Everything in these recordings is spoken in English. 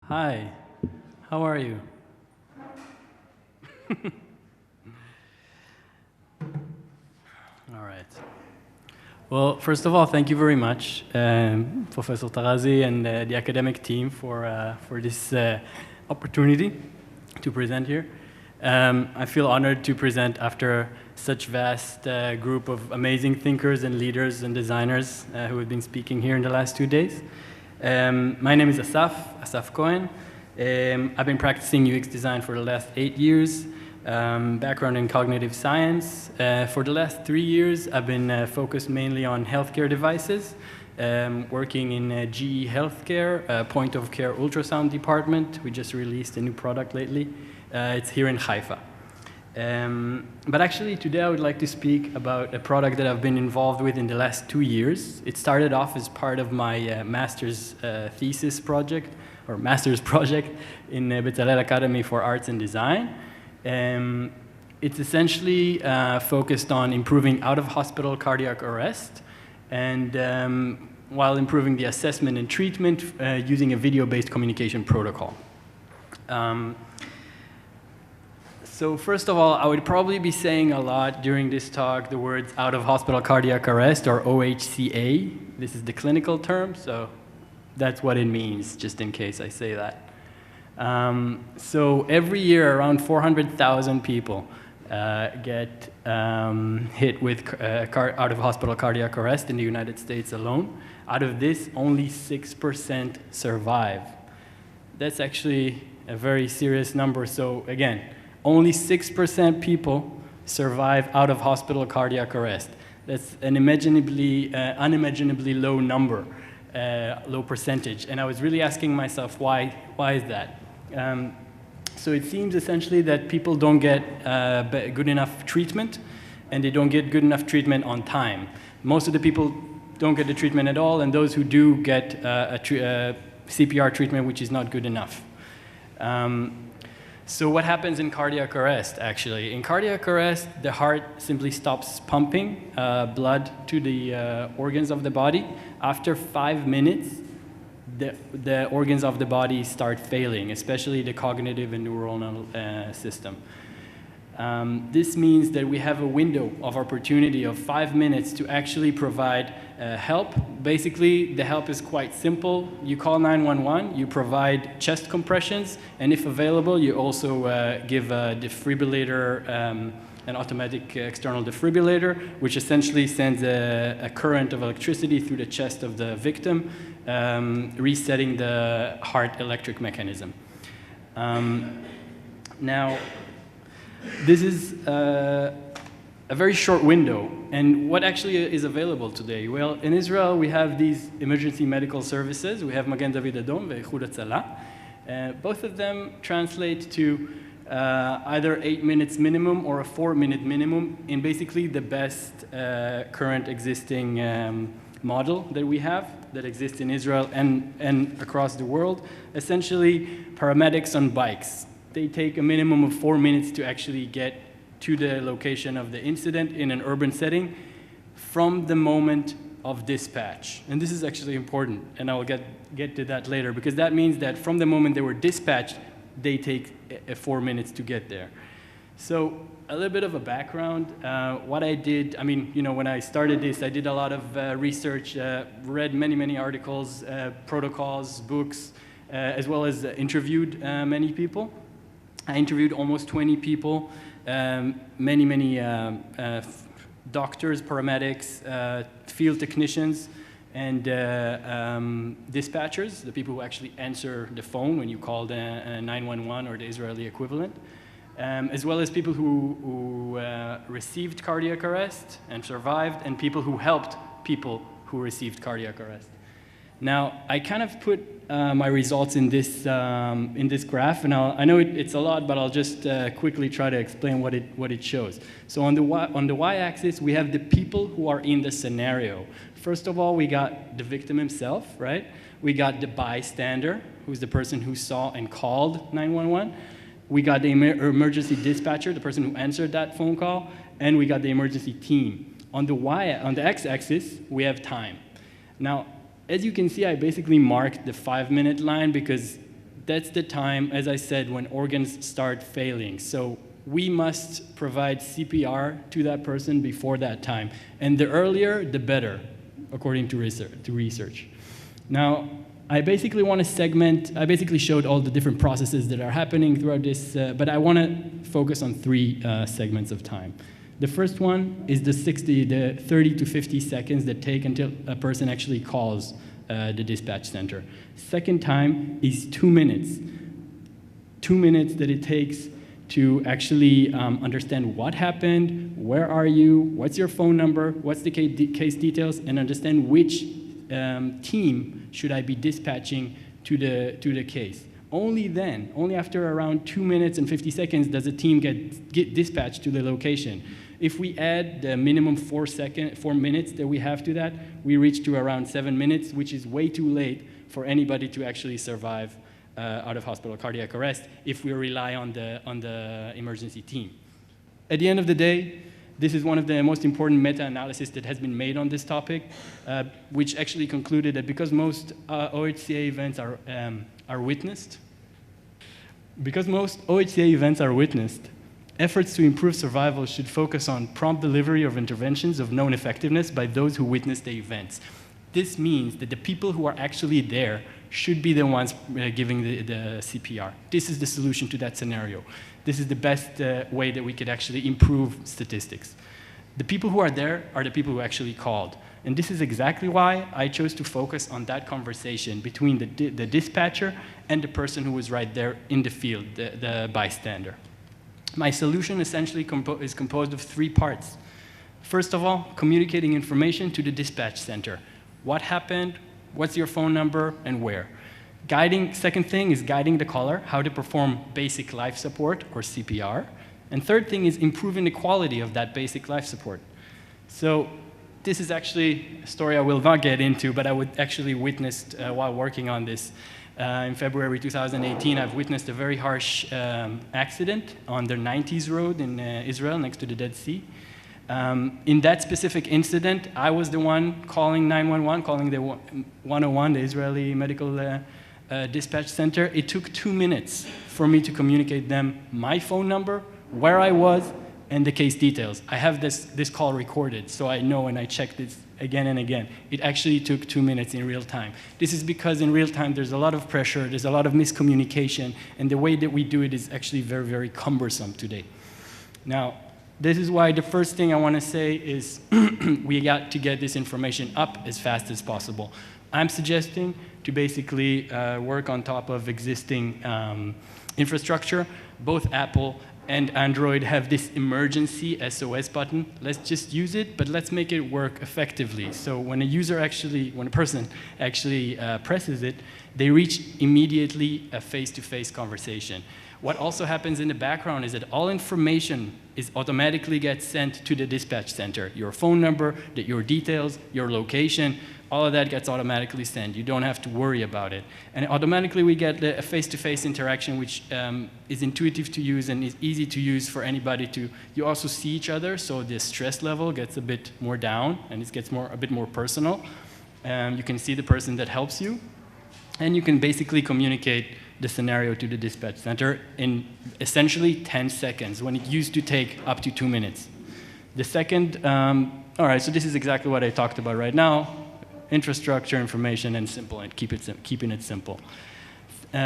Hi, how are you? All right. Well, first of all, thank you very much, Professor Tarazi and the academic team for this opportunity to present here. I feel honored to present after such vast group of amazing thinkers and leaders and designers who have been speaking here in the last 2 days. My name is Asaf Cohen. I've been practicing UX design for the last 8 years, background in cognitive science. For the last 3 years, I've been focused mainly on healthcare devices, working in GE Healthcare, point-of-care ultrasound department. We just released a new product lately. It's here in Haifa. But actually, today I would like to speak about a product that I've been involved with in the last 2 years. It started off as part of my master's thesis project, or master's project in Bezalel Academy for Arts and Design. It's essentially focused on improving out-of-hospital cardiac arrest, and while improving the assessment and treatment using a video-based communication protocol. So first of all, I would probably be saying a lot during this talk the words out-of-hospital cardiac arrest, or OHCA. This is the clinical term, so that's what it means, just in case I say that. So every year, around 400,000 people get hit with out-of-hospital cardiac arrest in the United States alone. Out of this, only 6% survive. That's actually a very serious number. So again, only 6% people survive out-of-hospital cardiac arrest. That's an unimaginably low number, low percentage. And I was really asking myself, why is that? So it seems essentially that people don't get good enough treatment, and they don't get good enough treatment on time. Most of the people don't get the treatment at all, and those who do get CPR treatment, which is not good enough. So what happens in cardiac arrest, actually? In cardiac arrest, the heart simply stops pumping blood to the organs of the body. After 5 minutes, the organs of the body start failing, especially the cognitive and neuronal system. This means that we have a window of opportunity of 5 minutes to actually provide help. Basically, the help is quite simple. You call 911, you provide chest compressions, and if available, you also give a defibrillator, an automatic external defibrillator, which essentially sends a current of electricity through the chest of the victim, resetting the heart electric mechanism. Now, this is a very short window. And what actually is available today? Well, in Israel, we have these emergency medical services. We have Magen David Adom and Eichud Hatzalah. Both of them translate to either 8 minutes minimum or a 4-minute minimum in basically the best current existing model that we have that exists in Israel and across the world. Essentially, paramedics on bikes. They take a minimum of 4 minutes to actually get to the location of the incident in an urban setting from the moment of dispatch. And this is actually important, and I'll get to that later, because that means that from the moment they were dispatched, they take 4 minutes to get there. So a little bit of a background. What I did, I mean, you know, when I started this, I did a lot of research, read many articles, protocols, books, as well as interviewed many people. I interviewed almost 20 people, many doctors, paramedics, field technicians, and dispatchers, the people who actually answer the phone when you call the 911 or the Israeli equivalent, as well as people who received cardiac arrest and survived, and people who helped people who received cardiac arrest. Now, I kind of put my results in this graph, and I know it's a lot, but I'll just quickly try to explain what it shows. So on the y-axis, we have the people who are in the scenario. First of all, we got the victim himself, right? We got the bystander, who's the person who saw and called 911. We got the emergency dispatcher, the person who answered that phone call, and we got the emergency team. On the x-axis, we have time. Now, as you can see, I basically marked the 5-minute line because that's the time, as I said, when organs start failing. So we must provide CPR to that person before that time. And the earlier, the better, according to research. Now, I basically want to segment, I basically showed all the different processes that are happening throughout this, but I want to focus on 3 segments of time. The first one is the 30 to 50 seconds that take until a person actually calls the dispatch center. Second time is 2 minutes. 2 minutes that it takes to actually understand what happened, where are you, what's your phone number, what's the case details, and understand which team should I be dispatching to the case. Only then, only after around 2 minutes and 50 seconds does a team get dispatched to the location. If we add the minimum 4 minutes that we have to that, we reach to around 7 minutes, which is way too late for anybody to actually survive out of hospital cardiac arrest if we rely on the emergency team. At the end of the day, this is one of the most important meta-analysis that has been made on this topic, which actually concluded that because most OHCA events are witnessed, efforts to improve survival should focus on prompt delivery of interventions of known effectiveness by those who witness the events. This means that the people who are actually there should be the ones giving the CPR. This is the solution to that scenario. This is the best way that we could actually improve statistics. The people who are there are the people who actually called. And this is exactly why I chose to focus on that conversation between the dispatcher and the person who was right there in the field, the bystander. My solution essentially is composed of 3 parts. First of all, communicating information to the dispatch center. What happened, what's your phone number, and where. Second thing is guiding the caller how to perform basic life support, or CPR. And third thing is improving the quality of that basic life support. So this is actually a story I will not get into, but I actually witnessed while working on this. In February 2018, I've witnessed a very harsh accident on the 90s road in Israel next to the Dead Sea. In that specific incident, I was the one calling 911, calling the 101, the Israeli medical dispatch center. It took 2 minutes for me to communicate them my phone number, where I was, and the case details. I have this call recorded, so I know, and I checked this again and again. It actually took 2 minutes in real time. This is because in real time there's a lot of pressure, there's a lot of miscommunication, and the way that we do it is actually very, very cumbersome today. Now, this is why the first thing I want to say is we got to get this information up as fast as possible. I'm suggesting to basically work on top of existing infrastructure. Both Apple and Android have this emergency SOS button. Let's just use it, but let's make it work effectively. So when a person actually presses it, they reach immediately a face-to-face conversation. What also happens in the background is that all information automatically gets sent to the dispatch center. Your phone number, your details, your location, all of that gets automatically sent. You don't have to worry about it. And automatically we get a face-to-face interaction which is intuitive to use and is easy to use for anybody to, you also see each other, so the stress level gets a bit more down and it gets a bit more personal. You can see the person that helps you, and you can basically communicate the scenario to the dispatch center in essentially 10 seconds, when it used to take up to 2 minutes. The second, all right, so this is exactly what I talked about right now. Infrastructure, information, and simple, and keeping it simple.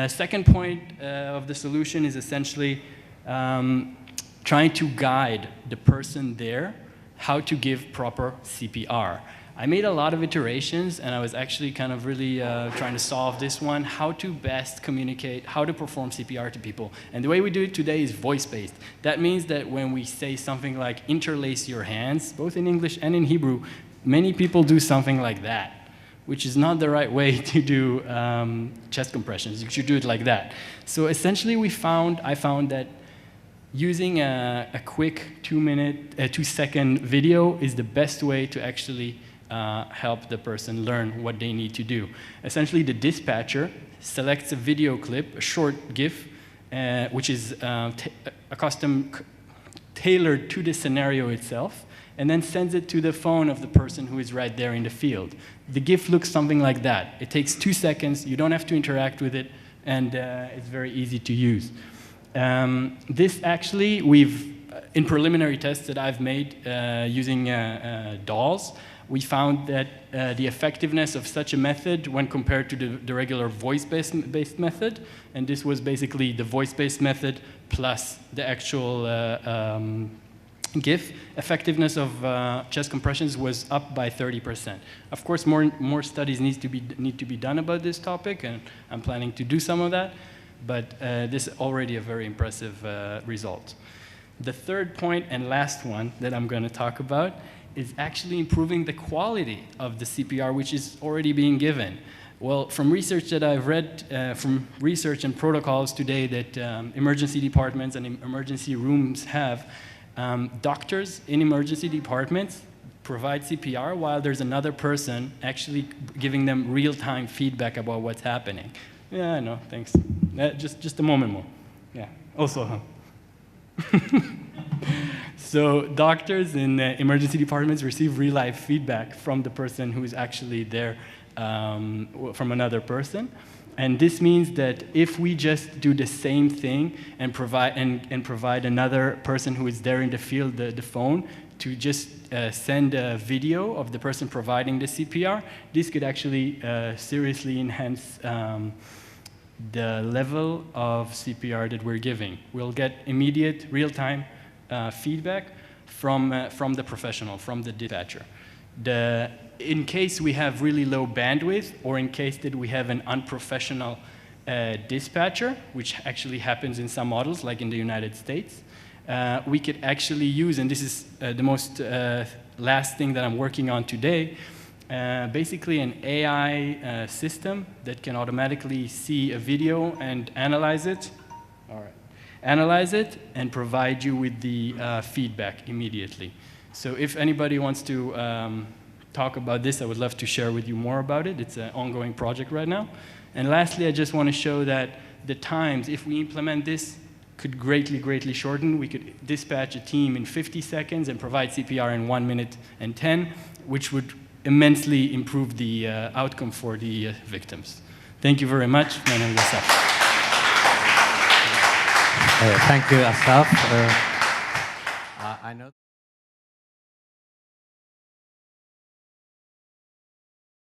Second point of the solution is essentially trying to guide the person there how to give proper CPR. I made a lot of iterations, and I was actually kind of really trying to solve this one, how to best communicate, how to perform CPR to people. And the way we do it today is voice-based. That means that when we say something like interlace your hands, both in English and in Hebrew, many people do something like that, which is not the right way to do chest compressions. You should do it like that. So essentially I found that using a quick 2-second video is the best way to actually help the person learn what they need to do. Essentially, the dispatcher selects a video clip, a short GIF, which is tailored to the scenario itself, and then sends it to the phone of the person who is right there in the field. The GIF looks something like that. It takes 2 seconds. You don't have to interact with it. and it's very easy to use. This actually, in preliminary tests that I've made using dolls, we found that the effectiveness of such a method when compared to the regular voice-based method, and this was basically the voice-based method plus the actual GIF, effectiveness of chest compressions was up by 30%. Of course, more studies need to be done about this topic, and I'm planning to do some of that, but this is already a very impressive result. The third point and last one that I'm going to talk about is actually improving the quality of the CPR, which is already being given. Well, from research that I've read, from research and protocols today that emergency departments and emergency rooms have, doctors in emergency departments provide CPR while there's another person actually giving them real-time feedback about what's happening. Yeah, I know, thanks. Just a moment more. Yeah, also, huh? So doctors in emergency departments receive real-life feedback from the person who's actually there, from another person. And this means that if we just do the same thing and provide another person who is there in the field the phone to just send a video of the person providing the CPR, this could actually seriously enhance the level of CPR that we're giving. We'll get immediate, real-time feedback from the professional, from the dispatcher. In case we have really low bandwidth, or in case that we have an unprofessional dispatcher, which actually happens in some models, like in the United States, we could actually use, and this is the most last thing that I'm working on today, basically an AI system that can automatically see a video and analyze it. All right. Analyze it and provide you with the feedback immediately. So if anybody wants to talk about this, I would love to share with you more about it. It's an ongoing project right now. And lastly, I just want to show that the times, if we implement this, could greatly, greatly shorten. We could dispatch a team in 50 seconds and provide CPR in 1 minute and 10, which would immensely improve the outcome for the victims. Thank you very much. My name is Asaf. Thank you, Asaf. I know